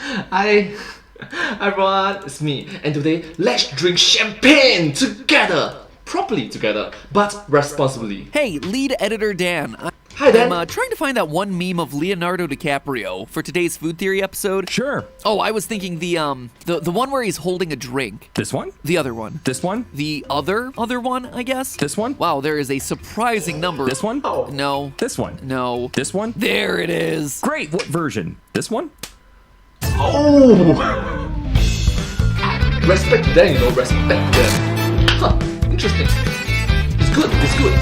Hi, everyone, it's me, and today let's drink champagne together, properly together, but responsibly. Hey, lead editor Dan. Hi, Dan. I'm trying to find that one meme of Leonardo DiCaprio for today's food theory episode. Sure. Oh, I was thinking the one where he's holding a drink. This one? The other one. This one? The other one, I guess. This one? Wow, there is a surprising number. This one? Oh. No. This one? No. This one? There it is. Great. What version? This one? Oh! Respect them, respect them. Huh, interesting. It's good, it's good.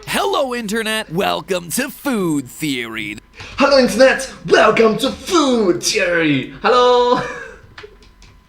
Hello, Internet. Welcome to Food Theory. Hello, Internet. Welcome to Food Theory. Hello.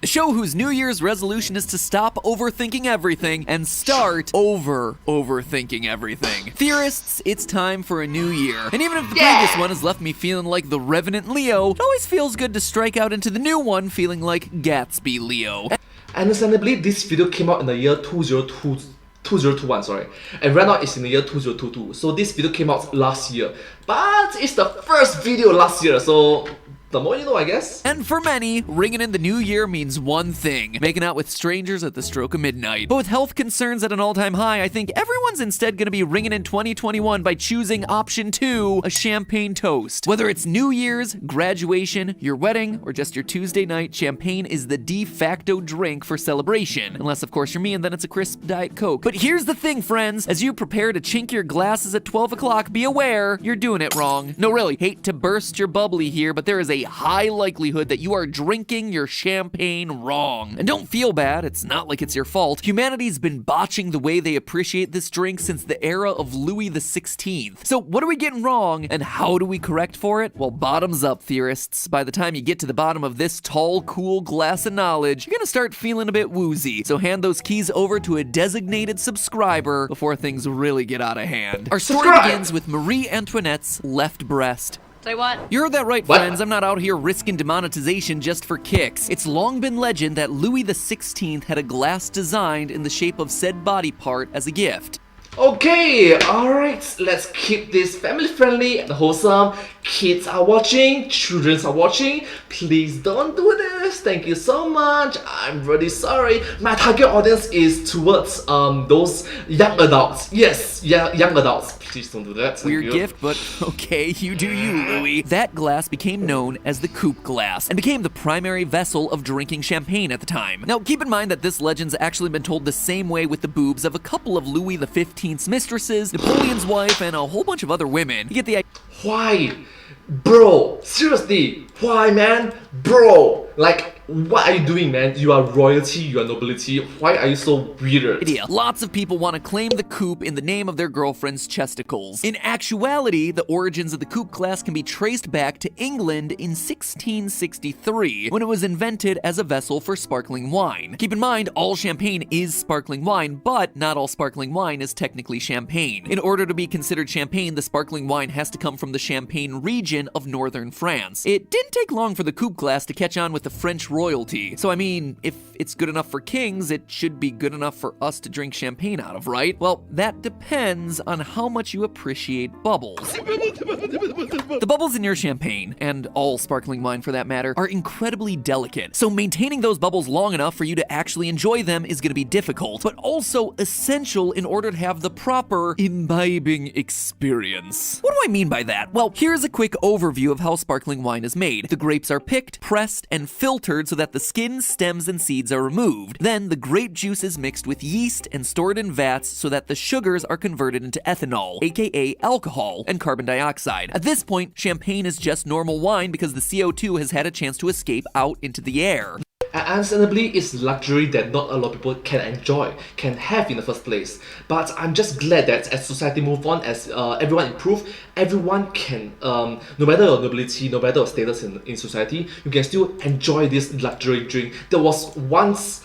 A show whose New Year's resolution is to stop overthinking everything and start overthinking everything. Theorists, it's time for a new year. And even if the previous one has left me feeling like the Revenant Leo, it always feels good to strike out into the new one feeling like Gatsby Leo. Understandably, this video came out in the year 2021, sorry. And right now it's in the year 2022. So this video came out last year. But it's the first video last year, so the more you know, I guess. And for many, ringing in the new year means one thing: making out with strangers at the stroke of midnight. But with health concerns at an all-time high, I think everyone's instead gonna be ringing in 2021 by choosing option 2, a champagne toast. Whether it's New Year's, graduation, your wedding, or just your Tuesday night, champagne is the de facto drink for celebration. Unless, of course, you're me and then it's a crisp Diet Coke. But here's the thing, friends. As you prepare to chink your glasses at 12 o'clock, be aware, you're doing it wrong. No, really, hate to burst your bubbly here, but there is a high likelihood that you are drinking your champagne wrong. And don't feel bad, it's not like it's your fault. Humanity's been botching the way they appreciate this drink since the era of Louis XVI. So what are we getting wrong, and how do we correct for it? Well, bottoms up, theorists. By the time you get to the bottom of this tall, cool glass of knowledge, you're gonna start feeling a bit woozy. So hand those keys over to a designated subscriber before things really get out of hand. Our story begins with Marie Antoinette's left breast. Say what? You heard that right, What? friends. I'm not out here risking demonetization just for kicks. It's long been legend that Louis XVI had a glass designed in the shape of said body part as a gift. Okay, alright, let's keep this family friendly and wholesome. Kids are watching, children are watching. Please don't do this. Thank you so much. I'm really sorry. My target audience is towards those young adults. Yes, yeah, young adults. Please don't do that. Thank Weird you. gift, but okay, you do you, Louis. That glass became known as the coupe glass and became the primary vessel of drinking champagne at the time. Now, keep in mind that this legend's actually been told the same way with the boobs of a couple of Louis XV's mistresses, Napoleon's wife, and a whole bunch of other women. You get the idea. Why? Bro, seriously, why, man? Bro, like, what are you doing, man? You are royalty, you are nobility. Why are you so weird? Lots of people want to claim the coupe in the name of their girlfriend's chesticles. In actuality, the origins of the coupe glass can be traced back to England in 1663, when it was invented as a vessel for sparkling wine. Keep in mind, all champagne is sparkling wine, but not all sparkling wine is technically champagne. In order to be considered champagne, the sparkling wine has to come from the Champagne region of northern France. It didn't take long for the coupe glass to catch on with the French royalty. So I mean, if it's good enough for kings, it should be good enough for us to drink champagne out of, right? Well, that depends on how much you appreciate bubbles. The bubbles in your champagne, and all sparkling wine for that matter, are incredibly delicate. So maintaining those bubbles long enough for you to actually enjoy them is gonna be difficult, but also essential in order to have the proper imbibing experience. What do I mean by that? Well, here's a quick overview of how sparkling wine is made. The grapes are picked, pressed, and filtered so that the skin, stems, and seeds are removed. Then the grape juice is mixed with yeast and stored in vats so that the sugars are converted into ethanol, aka alcohol, and carbon dioxide. At this point, champagne is just normal wine because the CO2 has had a chance to escape out into the air. And understandably, it's luxury that not a lot of people can enjoy, can have in the first place. But I'm just glad that as society move on, as everyone improve, everyone can, no matter your nobility, no matter your status in society, you can still enjoy this luxury drink that was once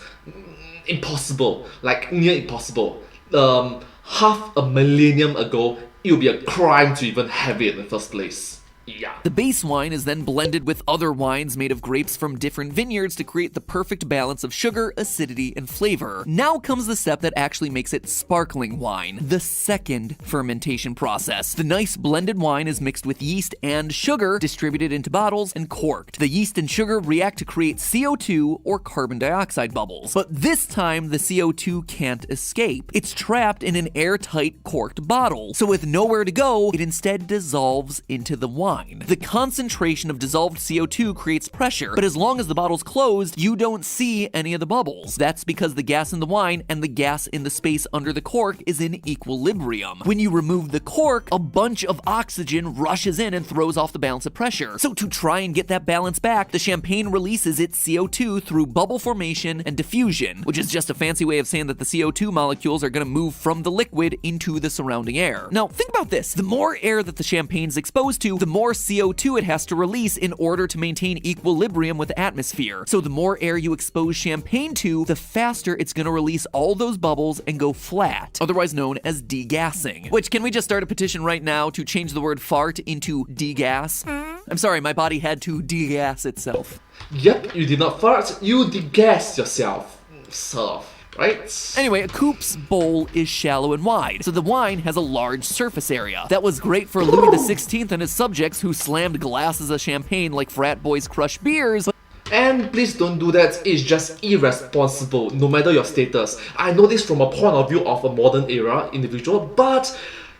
impossible, like near impossible. Half a millennium ago, it would be a crime to even have it in the first place. Yeah. The base wine is then blended with other wines made of grapes from different vineyards to create the perfect balance of sugar, acidity, and flavor. Now comes the step that actually makes it sparkling wine, the second fermentation process. The nice blended wine is mixed with yeast and sugar, distributed into bottles, and corked. The yeast and sugar react to create CO2 or carbon dioxide bubbles. But this time, the CO2 can't escape. It's trapped in an airtight corked bottle. So with nowhere to go, it instead dissolves into the wine. The concentration of dissolved CO2 creates pressure, but as long as the bottle's closed, you don't see any of the bubbles. That's because the gas in the wine and the gas in the space under the cork is in equilibrium. When you remove the cork, a bunch of oxygen rushes in and throws off the balance of pressure. So to try and get that balance back, the champagne releases its CO2 through bubble formation and diffusion, which is just a fancy way of saying that the CO2 molecules are going to move from the liquid into the surrounding air. Now, think about this. The more air that the champagne's exposed to, the more CO2 it has to release in order to maintain equilibrium with the atmosphere. So the more air you expose champagne to, the faster it's going to release all those bubbles and go flat, otherwise known as degassing. Which, can we just start a petition right now to change the word fart into degas? I'm sorry, my body had to degas itself. Yep, you did not fart, you degassed yourself. Sort of. Right? Anyway, a coupe's bowl is shallow and wide, so the wine has a large surface area. That was great for Louis XVI and his subjects who slammed glasses of champagne like frat boys crush beers. And please don't do that, it's just irresponsible, no matter your status. I know this from a point of view of a modern era individual, but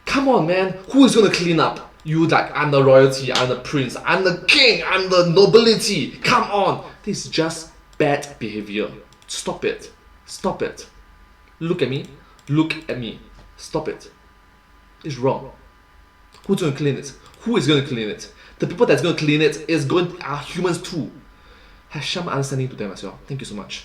come on man, who is gonna clean up? You like, I'm the royalty, I'm the prince, I'm the king, I'm the nobility. Come on, this is just bad behavior. Stop it. Stop it. Look at me. Look at me. Stop it. It's wrong. Who's going to clean it? Who is going to clean it? The people that's going to clean it are humans too. Have some understanding to them as well. Thank you so much.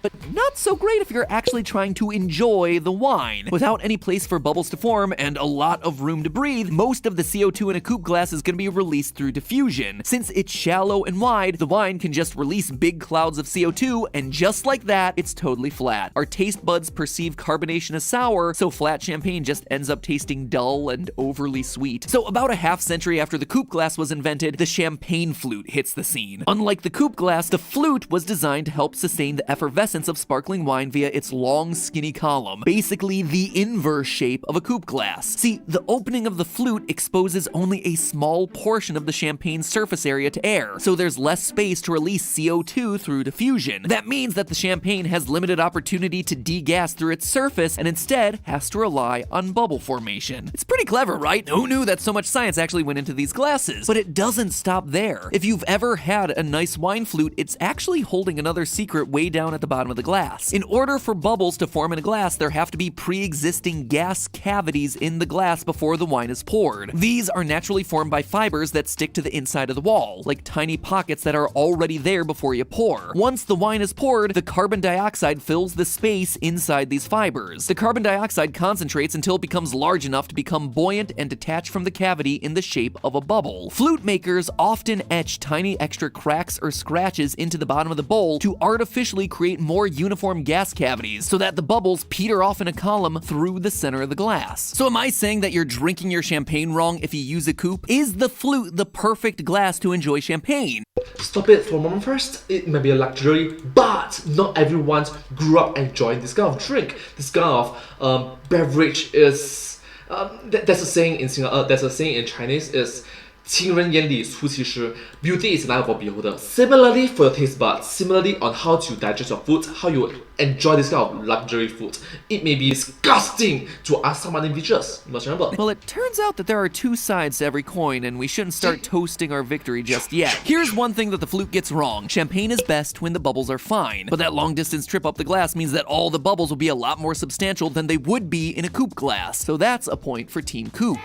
But not so great if you're actually trying to enjoy the wine. Without any place for bubbles to form and a lot of room to breathe, most of the CO2 in a coupe glass is going to be released through diffusion. Since it's shallow and wide, the wine can just release big clouds of CO2, and just like that, it's totally flat. Our taste buds perceive carbonation as sour, so flat champagne just ends up tasting dull and overly sweet. So about a half century after the coupe glass was invented, the champagne flute hits the scene. Unlike the coupe glass, the flute was designed to help sustain the effervescence of sparkling wine via its long, skinny column, basically the inverse shape of a coupe glass. See, the opening of the flute exposes only a small portion of the champagne's surface area to air, so there's less space to release CO2 through diffusion. That means that the champagne has limited opportunity to degas through its surface and instead has to rely on bubble formation. It's pretty clever, right? Who knew that so much science actually went into these glasses? But it doesn't stop there. If you've ever had a nice wine flute, it's actually holding another secret way down at the bottom of the glass. In order for bubbles to form in a glass, there have to be pre-existing gas cavities in the glass before the wine is poured. These are naturally formed by fibers that stick to the inside of the wall, like tiny pockets that are already there before you pour. Once the wine is poured, the carbon dioxide fills the space inside these fibers. The carbon dioxide concentrates until it becomes large enough to become buoyant and detach from the cavity in the shape of a bubble. Flute makers often etch tiny extra cracks or scratches into the bottom of the bowl to artificially create more uniform gas cavities so that the bubbles peter off in a column through the center of the glass. So am I saying that you're drinking your champagne wrong if you use a coupe? Is the flute the perfect glass to enjoy champagne? Stop it for a moment first. It may be a luxury, but not everyone grew up enjoying this kind of drink. This kind of beverage is there's a saying in Chinese is 情人眼里出西施. Beauty is an eye for beholder. Similarly for your taste buds, similarly on how to digest your food, how you enjoy this kind of luxury food. It may be disgusting to us some individuals. You must remember. Well, it turns out that there are two sides to every coin, and we shouldn't start toasting our victory just yet. Here's one thing that the flute gets wrong. Champagne is best when the bubbles are fine, but that long distance trip up the glass means that all the bubbles will be a lot more substantial than they would be in a coupe glass. So that's a point for Team Coupe.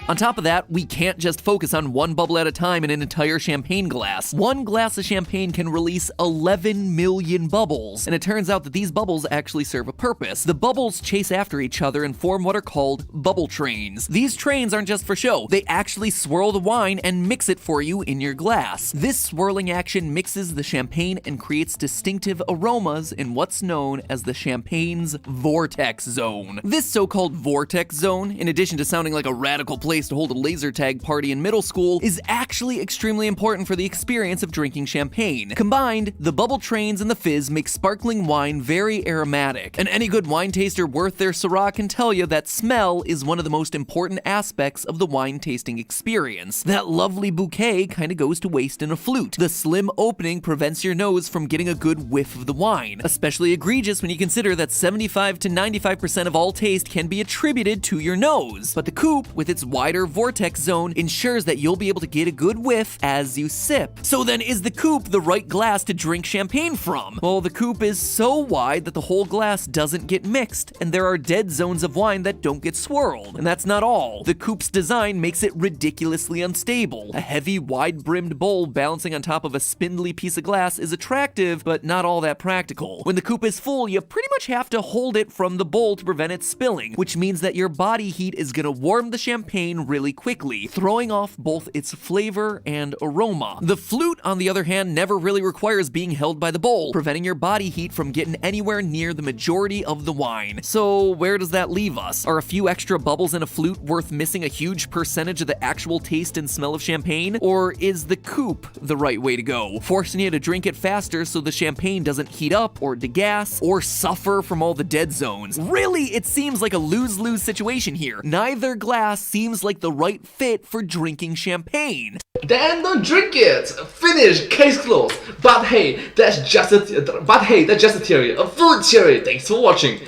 On top of that, we can't just focus on one bubble at a time in an entire champagne glass. One glass of champagne can release 11 million bubbles, and it turns out that these bubbles actually serve a purpose. The bubbles chase after each other and form what are called bubble trains. These trains aren't just for show. They actually swirl the wine and mix it for you in your glass. This swirling action mixes the champagne and creates distinctive aromas in what's known as the champagne's vortex zone. This so-called vortex zone, in addition to sounding like a radical place to hold a laser tag party in middle school is actually extremely important for the experience of drinking champagne. Combined, the bubble trains and the fizz make sparkling wine very aromatic, and any good wine taster worth their Syrah can tell you that smell is one of the most important aspects of the wine tasting experience. That lovely bouquet kinda goes to waste in a flute. The slim opening prevents your nose from getting a good whiff of the wine, especially egregious when you consider that 75 to 95% of all taste can be attributed to your nose. But the coupe, with its wider vortex zone, ensures that you'll be able to get a good whiff as you sip. So then, is the coupe the right glass to drink champagne from? Well, the coupe is so wide that the whole glass doesn't get mixed, and there are dead zones of wine that don't get swirled. And that's not all. The coupe's design makes it ridiculously unstable. A heavy, wide-brimmed bowl balancing on top of a spindly piece of glass is attractive, but not all that practical. When the coupe is full, you pretty much have to hold it from the bowl to prevent it spilling, which means that your body heat is gonna warm the champagne really quickly, throwing off both its flavor and aroma. The flute, on the other hand, never really requires being held by the bowl, preventing your body heat from getting anywhere near the majority of the wine. So where does that leave us? Are a few extra bubbles in a flute worth missing a huge percentage of the actual taste and smell of champagne? Or is the coupe the right way to go, forcing you to drink it faster so the champagne doesn't heat up or degas or suffer from all the dead zones? Really, it seems like a lose-lose situation here. Neither glass seems like the right fit for drinking champagne. Then don't drink it. Finish. Case closed. But hey, that's just a theory, a food theory. Thanks for watching.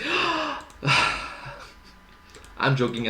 I'm joking.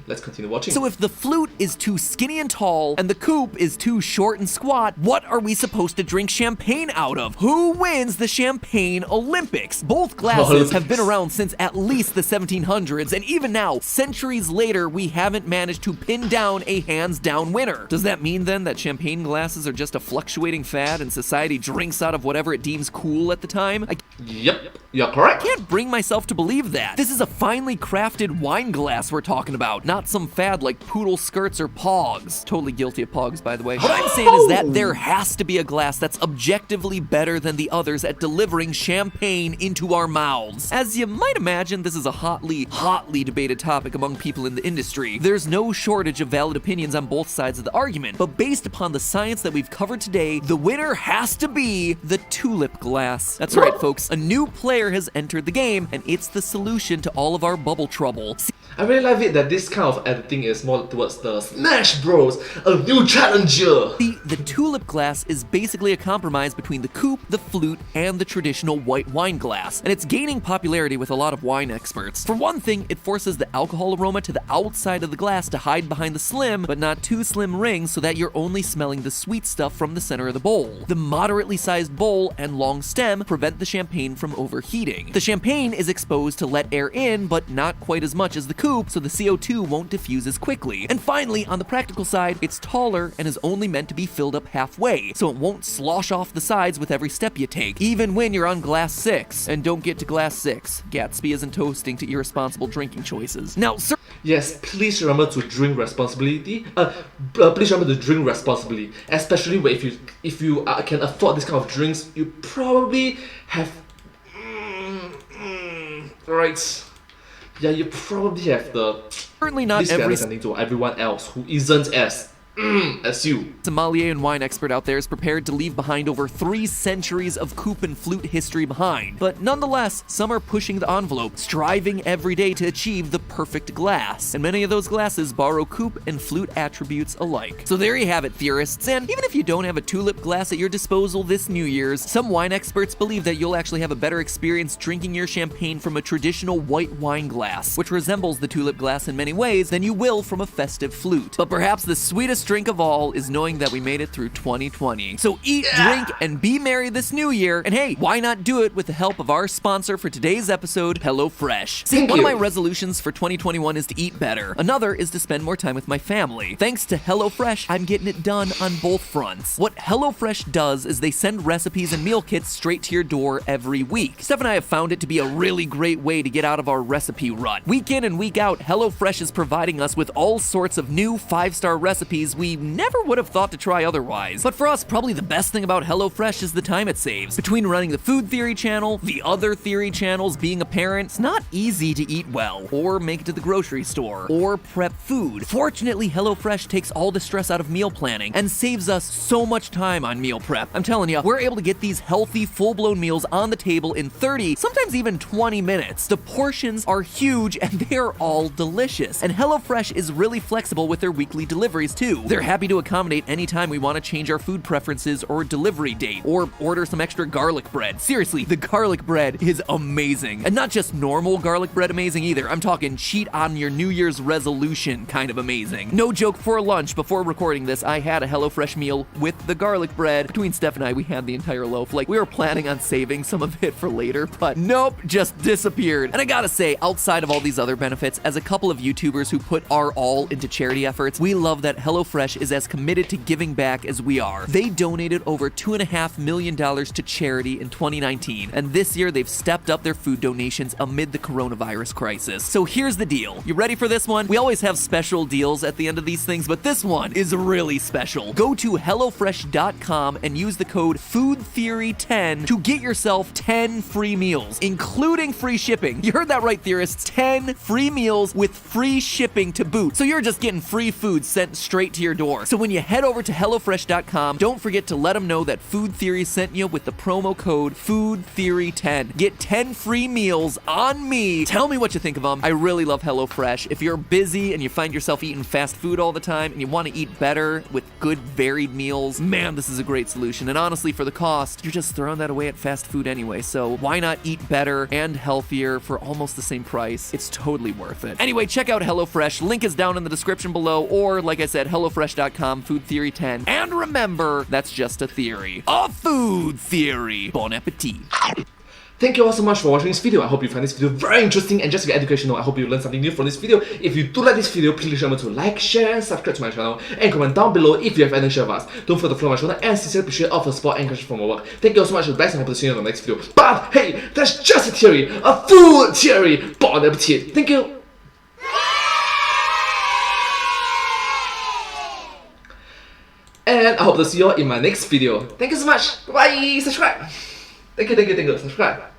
Let's continue watching. So if the flute is too skinny and tall, and the coupe is too short and squat, what are we supposed to drink champagne out of? Who wins the Champagne Olympics? Both glasses have been around since at least the 1700s, and even now, centuries later, we haven't managed to pin down a hands-down winner. Does that mean then that champagne glasses are just a fluctuating fad and society drinks out of whatever it deems cool at the time? Yep, you're correct. I can't bring myself to believe that. This is a finely crafted wine glass we're talking about, not some fad like poodle skirts or pogs. Totally guilty of pogs, by the way. What I'm saying is that there has to be a glass that's objectively better than the others at delivering champagne into our mouths. As you might imagine, this is a hotly debated topic among people in the industry. There's no shortage of valid opinions on both sides of the argument, but based upon the science that we've covered today, the winner has to be the tulip glass. That's right, folks. A new player has entered the game, and it's the solution to all of our bubble trouble. I really love it that this kind of editing is more towards the Smash Bros, a new challenger. The tulip glass is basically a compromise between the coupe, the flute, and the traditional white wine glass, and it's gaining popularity with a lot of wine experts. For one thing, it forces the alcohol aroma to the outside of the glass to hide behind the slim, but not too slim rings so that you're only smelling the sweet stuff from the center of the bowl. The moderately sized bowl and long stem prevent the champagne from overheating. The champagne is exposed to let air in, but not quite as much as the coupe, so the CO2 won't diffuse as quickly. And finally, on the practical side, it's taller and is only meant to be filled up halfway, so it won't slosh off the sides with every step you take, even when you're on glass 6. And don't get to glass 6. Gatsby isn't toasting to irresponsible drinking choices. Now, sir. Yes, please remember to drink responsibly. Please remember to drink responsibly, especially if you can afford this kind of drinks. You probably have right. Yeah, you probably have the certainly not every to everyone else who isn't as you. Sommelier and wine expert out there is prepared to leave behind over 3 centuries of coupe and flute history behind. But nonetheless, some are pushing the envelope, striving every day to achieve the perfect glass. And many of those glasses borrow coupe and flute attributes alike. So there you have it, theorists. And even if you don't have a tulip glass at your disposal this New Year's, some wine experts believe that you'll actually have a better experience drinking your champagne from a traditional white wine glass, which resembles the tulip glass in many ways, than you will from a festive flute. But perhaps the sweetest drink of all is knowing that we made it through 2020. So eat, drink, and be merry this new year. And hey, why not do it with the help of our sponsor for today's episode, HelloFresh. See, one of my resolutions for 2021 is to eat better. Another is to spend more time with my family. Thanks to HelloFresh, I'm getting it done on both fronts. What HelloFresh does is they send recipes and meal kits straight to your door every week. Steph and I have found it to be a really great way to get out of our recipe rut. Week in and week out, HelloFresh is providing us with all sorts of new 5-star recipes we never would have thought to try otherwise. But for us, probably the best thing about HelloFresh is the time it saves. Between running the Food Theory channel, the other theory channels, being a parent, it's not easy to eat well, or make it to the grocery store, or prep food. Fortunately, HelloFresh takes all the stress out of meal planning and saves us so much time on meal prep. I'm telling you, we're able to get these healthy, full-blown meals on the table in 30, sometimes even 20 minutes. The portions are huge and they are all delicious. And HelloFresh is really flexible with their weekly deliveries too. They're happy to accommodate anytime we want to change our food preferences or delivery date, or order some extra garlic bread. Seriously, the garlic bread is amazing. And not just normal garlic bread amazing either. I'm talking cheat on your New Year's resolution kind of amazing. No joke, for lunch before recording this, I had a HelloFresh meal with the garlic bread. Between Steph and I, we had the entire loaf. Like, we were planning on saving some of it for later, but nope, just disappeared. And I gotta say, outside of all these other benefits, as a couple of YouTubers who put our all into charity efforts, we love that HelloFresh is as committed to giving back as we are. They donated over $2.5 million to charity in 2019, and this year they've stepped up their food donations amid the coronavirus crisis. So here's the deal. You ready for this one? We always have special deals at the end of these things, but this one is really special. Go to HelloFresh.com and use the code FoodTheory10 to get yourself 10 free meals, including free shipping. You heard that right, theorists. 10 free meals with free shipping to boot. So you're just getting free food sent straight to your door. So when you head over to HelloFresh.com, don't forget to let them know that Food Theory sent you with the promo code FoodTheory10. Get 10 free meals on me. Tell me what you think of them. I really love HelloFresh. If you're busy and you find yourself eating fast food all the time and you want to eat better with good varied meals, man, this is a great solution. And honestly, for the cost, you're just throwing that away at fast food anyway. So why not eat better and healthier for almost the same price? It's totally worth it. Anyway, check out HelloFresh. Link is down in the description below, or like I said, HelloFresh.com, FoodTheory10. And remember, that's just a theory. A food theory. Bon appetit. Thank you all so much for watching this video. I hope you find this video very interesting and just very educational. I hope you learned something new from this video. If you do like this video, please remember to like, share, and subscribe to my channel, and comment down below if you have any share of us. Don't forget to follow my channel and sincerely appreciate all the support and encouragement from my work. Thank you all so much for the best, and hope to see you in the next video. But hey, that's just a theory, a food theory. Bon appetit. Thank you. And I hope to see you all in my next video. Thank you so much. Bye. Subscribe. Thank you. Subscribe.